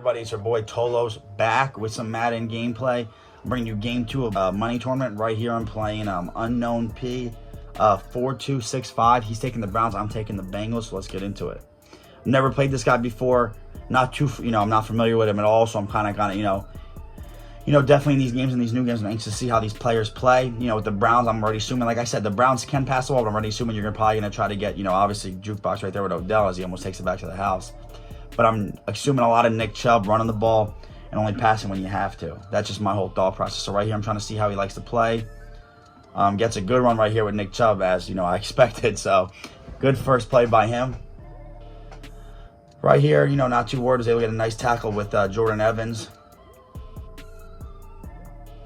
everybody? It's your boy Tolos back with some Madden gameplay. I'm bringing you game 2 of a money tournament. Right here I'm playing Unknown P 4265. He's taking the Browns, I'm taking the Bengals, so let's get into it. Never played this guy before, not too, I'm not familiar with him at all, so I'm kind of, definitely in these games, in these new games, I'm anxious to see how these players play. With the Browns, I'm already assuming, like I said, the Browns can pass the ball, but I'm already assuming you're probably going to try to get, obviously, jukebox right there with Odell as he almost takes it back to the house. But I'm assuming a lot of Nick Chubb running the ball and only passing when you have to. That's just my whole thought process. So right here, I'm trying to see how he likes to play. Gets a good run right here with Nick Chubb, as, I expected. So good first play by him. Right here, not too worried. Was able to get a nice tackle with Jordan Evans.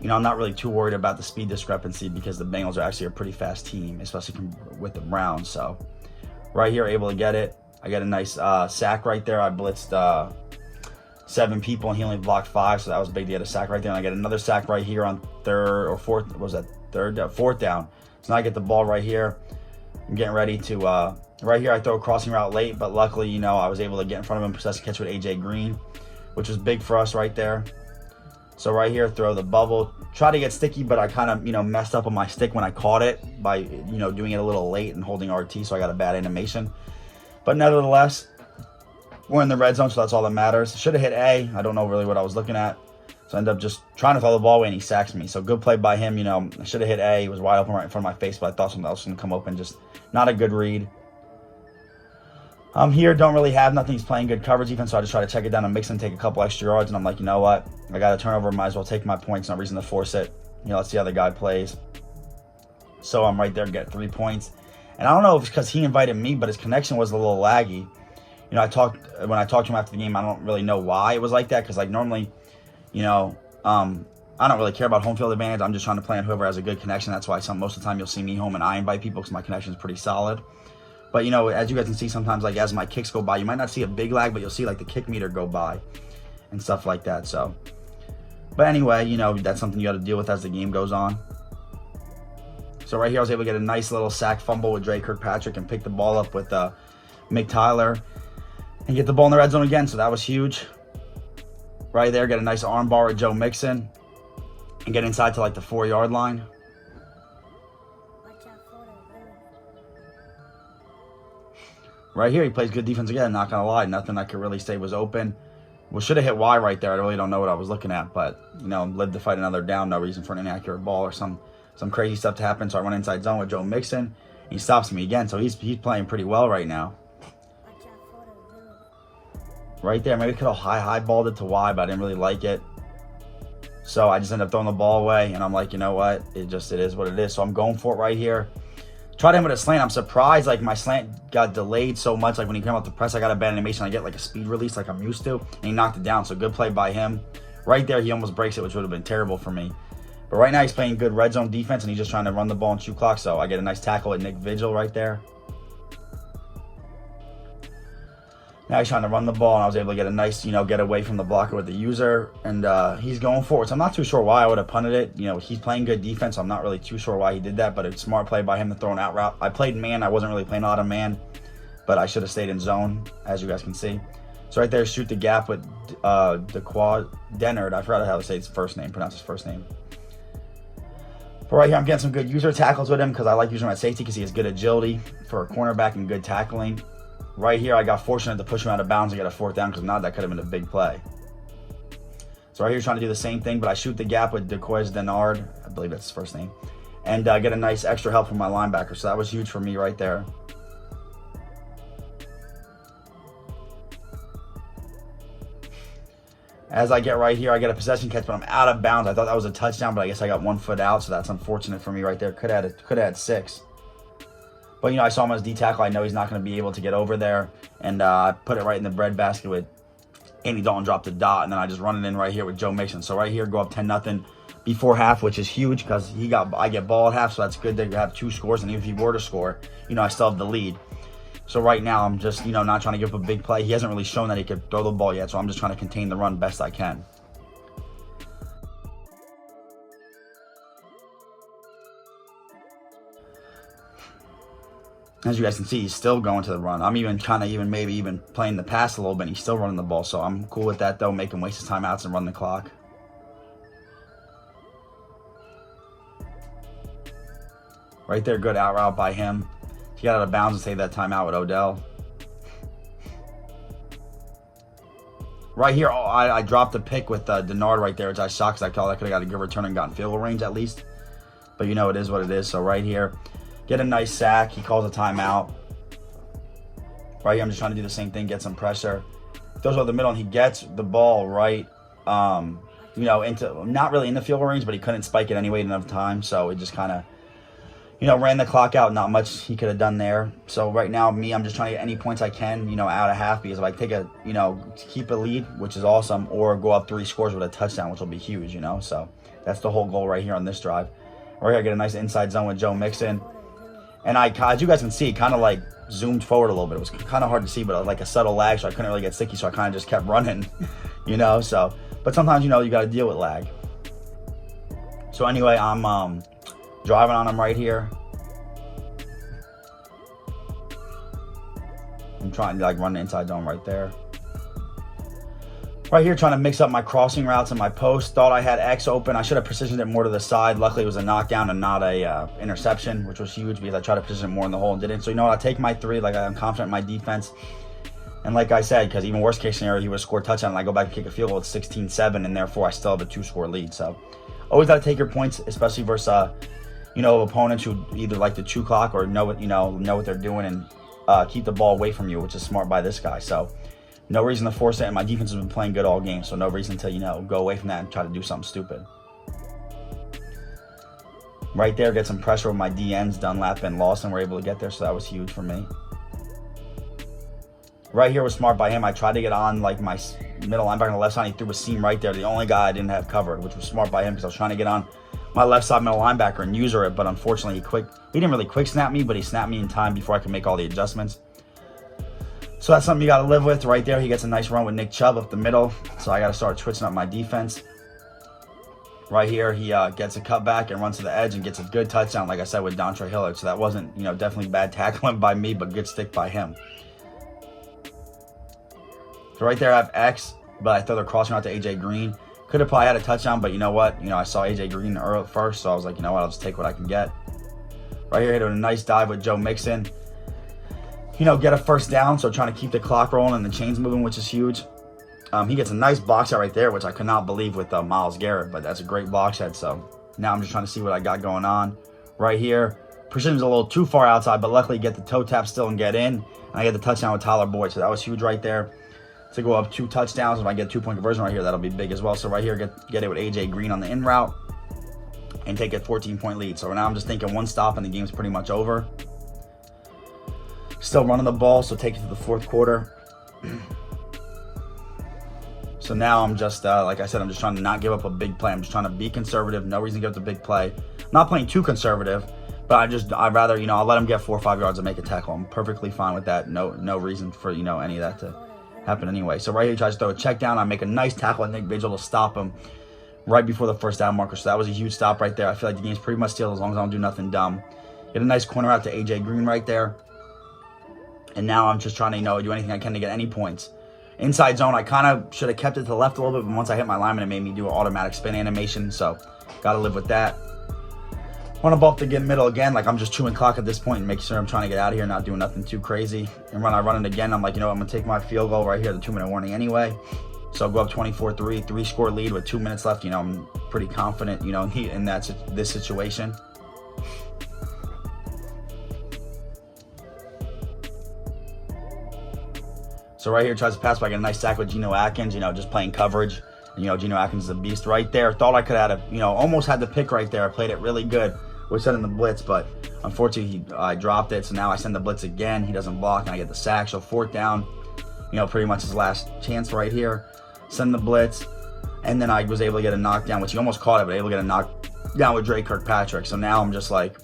I'm not really too worried about the speed discrepancy because the Bengals are actually a pretty fast team, especially with the Browns. So right here, able to get it. I got a nice sack right there. I blitzed 7 people and he only blocked 5, so that was big to get a sack right there. And I get another sack right here on fourth down. So now I get the ball right here. I'm getting ready to, right here I throw a crossing route late, but luckily, I was able to get in front of him, possess catch with AJ Green, which was big for us right there. So right here, throw the bubble. Try to get sticky, but I kind of, messed up on my stick when I caught it by, doing it a little late and holding RT, so I got a bad animation. But nevertheless, we're in the red zone, so that's all that matters. Should have hit A. I don't know really what I was looking at. So I ended up just trying to throw the ball away, and he sacks me. So good play by him. I should have hit A. He was wide open right in front of my face, but I thought something else was going to come open. Just not a good read. I'm here, don't really have nothing. He's playing good coverage defense, so I just try to check it down and mix and take a couple extra yards. And I'm like, you know what? I got a turnover. Might as well take my points. No reason to force it. Let's see how the guy plays. So I'm right there, get 3 points. And I don't know if it's because he invited me, but his connection was a little laggy. When I talked to him after the game, I don't really know why it was like that. Because, normally, I don't really care about home field advantage. I'm just trying to play on whoever has a good connection. That's why most of the time you'll see me home and I invite people because my connection is pretty solid. But, as you guys can see, sometimes, as my kicks go by, you might not see a big lag, but you'll see, the kick meter go by and stuff like that. So, but anyway, that's something you got to deal with as the game goes on. So right here, I was able to get a nice little sack fumble with Dre Kirkpatrick and pick the ball up with Mick Tyler and get the ball in the red zone again. So that was huge. Right there, get a nice arm bar with Joe Mixon and get inside to the 4-yard line. Right here, he plays good defense again. Not gonna lie, nothing I could really say was open. Well, should have hit Y right there. I really don't know what I was looking at, but lived to fight another down. No reason for an inaccurate ball or some crazy stuff to happen. So I run inside zone with Joe Mixon. And he stops me again. So he's playing pretty well right now. Right there, maybe could have high balled it to Y, but I didn't really like it. So I just ended up throwing the ball away, and I'm like, you know what? It is what it is. So I'm going for it right here. Tried him with a slant. I'm surprised my slant got delayed so much. When he came out the press, I got a bad animation. I get a speed release like I'm used to, and he knocked it down. So good play by him. Right there, he almost breaks it, which would have been terrible for me. But right now, he's playing good red zone defense, and he's just trying to run the ball and shoot clock. So I get a nice tackle at Nick Vigil right there. Now he's trying to run the ball, and I was able to get a nice, get away from the blocker with the user. And he's going forward. So I'm not too sure why I would have punted it. He's playing good defense. So I'm not really too sure why he did that, but it's a smart play by him to throw an out route. I played man. I wasn't really playing a lot of man, but I should have stayed in zone, as you guys can see. So right there, shoot the gap with Dennard. I forgot how to say his first name, pronounce his first name. But right here, I'm getting some good user tackles with him because I like using him at safety because he has good agility for a cornerback and good tackling. Right here, I got fortunate to push him out of bounds and get a 4th down because if not, that could have been a big play. So right here, trying to do the same thing, but I shoot the gap with Dennard. I believe that's his first name. And get a nice extra help from my linebacker. So that was huge for me right there. As I get right here, I get a possession catch, but I'm out of bounds. I thought that was a touchdown, but I guess I got 1 foot out, so that's unfortunate for me right there. Could have had 6. But, I saw him as D-tackle. I know he's not going to be able to get over there. And I put it right in the breadbasket with Andy Dalton dropped the dot. And then I just run it in right here with Joe Mixon. So right here, go up 10-0 before half, which is huge because I get ball at half. So that's good to have 2 scores. And even if he were to score, I still have the lead. So right now, I'm just, not trying to give up a big play. He hasn't really shown that he could throw the ball yet. So I'm just trying to contain the run best I can. As you guys can see, he's still going to the run. I'm even kind of maybe even playing the pass a little bit. And he's still running the ball. So I'm cool with that, though. Make him waste his timeouts and run the clock. Right there, good out route by him. He got out of bounds and saved that timeout with Odell. Right here, oh, I dropped a pick with Denard right there, which I shocked because I thought I could have got a good return and gotten field goal range at least. But you know, it is what it is. So right here, get a nice sack. He calls a timeout. Right here, I'm just trying to do the same thing, get some pressure. Throws over the middle, and he gets the ball right, you know, into, not really in the field goal range, but he couldn't spike it anyway enough time. So it just kind of, you know, ran the clock out. Not much he could have done there. So right now, I'm just trying to get any points I can, you know, out of half. Because if I take a, you know, keep a lead, which is awesome, or go up 3 scores with a touchdown, which will be huge, you know. So that's the whole goal right here on this drive. Right here, I get a nice inside zone with Joe Mixon. And as you guys can see, kind of like zoomed forward a little bit. It was kind of hard to see, but like a subtle lag, so I couldn't really get sticky. So I kind of just kept running, you know. So, but sometimes, you know, you got to deal with lag. So anyway, I'm driving on him right here. I'm trying to like run the inside zone right there. Right here, trying to mix up my crossing routes and my post. Thought I had X open. I should have positioned it more to the side. Luckily, it was a knockdown and not a interception, which was huge because I tried to position it more in the hole and didn't. So, you know what? I take my 3. Like, I'm confident in my defense. And like I said, because even worst case scenario, he would have scored a touchdown and I go back and kick a field goal at 16-7, and therefore I still have a 2-score lead. So, always got to take your points, especially versus, you know, opponents who either like to chew clock or know what they're doing and keep the ball away from you, which is smart by this guy. So, no reason to force it, and my defense has been playing good all game, so no reason to, you know, go away from that and try to do something stupid. Right there, get some pressure with my DNs, Dunlap and Lawson were able to get there, so that was huge for me. Right here was smart by him. I tried to get on like my middle linebacker on the left side. He threw a seam right there, the only guy I didn't have covered, which was smart by him because I was trying to get on my left side middle linebacker and user it, but unfortunately he didn't really quick snap me, but he snapped me in time before I could make all the adjustments. So that's something you got to live with. Right there, he gets a nice run with Nick Chubb up the middle. So I got to start switching up my defense. Right here, he gets a cutback and runs to the edge and gets a good touchdown, like I said, with Dontre Hillard. So that wasn't, you know, definitely bad tackling by me, but good stick by him. So right there, I have X, but I throw the crossing out to AJ Green. Could have probably had a touchdown, but you know what? You know, I saw AJ Green early first, so I was like, you know what? I'll just take what I can get. Right here, hit a nice dive with Joe Mixon. You know, get a first down, so trying to keep the clock rolling and the chains moving, which is huge. He gets a nice box out right there, which I could not believe with Myles Garrett, but that's a great box head. So now I'm just trying to see what I got going on. Right here, precision's a little too far outside, but luckily get the toe tap still and get in. And I get the touchdown with Tyler Boyd, so that was huge right there. To go up 2 touchdowns, if I get 2-point conversion right here, that'll be big as well. So right here, get it with AJ Green on the in route and take a 14-point lead. So now I'm just thinking one stop and the game's pretty much over. Still running the ball, so take it to the 4th quarter. So now I'm just, like I said, I'm just trying to not give up a big play. I'm just trying to be conservative. No reason to give up the big play. I'm not playing too conservative, but I'd rather, you know, I'll let him get 4 or 5 yards and make a tackle. I'm perfectly fine with that. No reason for, you know, any of that to happen anyway. So right here, he tries to throw a check down. I make a nice tackle. I think Vigil to stop him right before the first down marker. So that was a huge stop right there. I feel like the game's pretty much sealed as long as I don't do nothing dumb. Get a nice corner out to AJ Green right there. And now I'm just trying to, you know, do anything I can to get any points. Inside zone, I kind of should have kept it to the left a little bit, but once I hit my lineman, it made me do an automatic spin animation, so got to live with that. Want to bump the middle again, like I'm just chewing clock at this point and make sure I'm trying to get out of here, not doing nothing too crazy. And when I run it again, I'm like, you know what, I'm going to take my field goal right here, the 2-minute warning anyway. So I'll go up 24-3, 3-score lead with 2 minutes left. You know, I'm pretty confident, you know, in this situation. So right here, tries to pass, but I get a nice sack with Geno Atkins, you know, just playing coverage. You know, Geno Atkins is a beast right there. Thought I could have had you know, almost had the pick right there. I played it really good. We're sending the blitz, but unfortunately, I dropped it. So now I send the blitz again. He doesn't block, and I get the sack. So 4th down, you know, pretty much his last chance right here. Send the blitz, and then I was able to get a knockdown, which he almost caught it, but able to get a knockdown with Drake Kirkpatrick. So now I'm just like,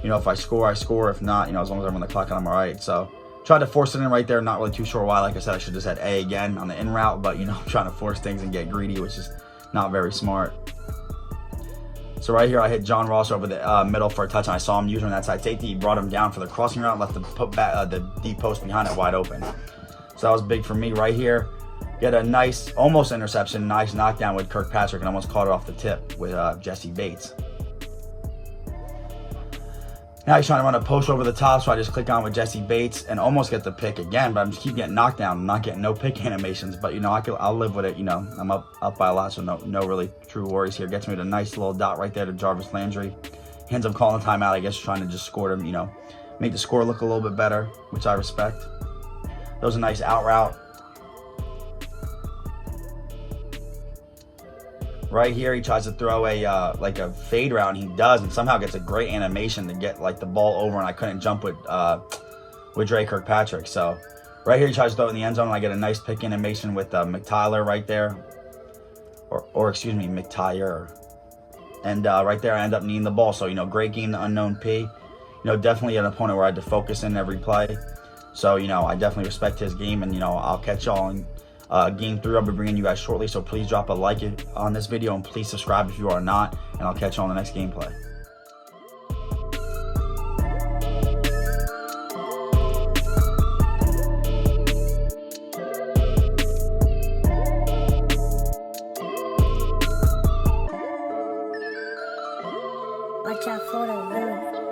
you know, if I score, I score. If not, you know, as long as I'm on the clock, I'm all right. So tried to force it in right there. Not really too sure why. Like I said, I should have just had A again on the in route, but, you know, I'm trying to force things and get greedy, which is not very smart. So So right here, I hit John Ross over the middle for a touchdown. I saw him using that side safety. He brought him down for the crossing route, left the deep post behind it wide open. So that was big for me right here. Get a nice, almost interception, nice knockdown with Kirkpatrick, and almost caught it off the tip with Jesse Bates. Now he's trying to run a post over the top, so I just click on with Jesse Bates and almost get the pick again, but I'm just keep getting knocked down. I'm not getting no pick animations, but you know, I'll live with it. You know, I'm up by a lot, so no really true worries here. Gets me to a nice little dot right there to Jarvis Landry. He ends up calling a timeout, I guess, trying to just score him, you know, make the score look a little bit better, which I respect. That was a nice out route. Right here, he tries to throw a like a fade route, and he does, and somehow gets a great animation to get like the ball over, and I couldn't jump with Dre Kirkpatrick. So right here, he tries to throw it in the end zone, and I get a nice pick animation with McTyler right there, or excuse me, McTyre. And right there, I end up needing the ball. So you know, great game to unknown P. You know, definitely an opponent where I had to focus in every play. So you know, I definitely respect his game, and you know, I'll catch y'all in game 3. I'll be bringing you guys shortly, so please drop a like on this video and please subscribe if you are not, and I'll catch you on the next gameplay. Watch out for the rollin.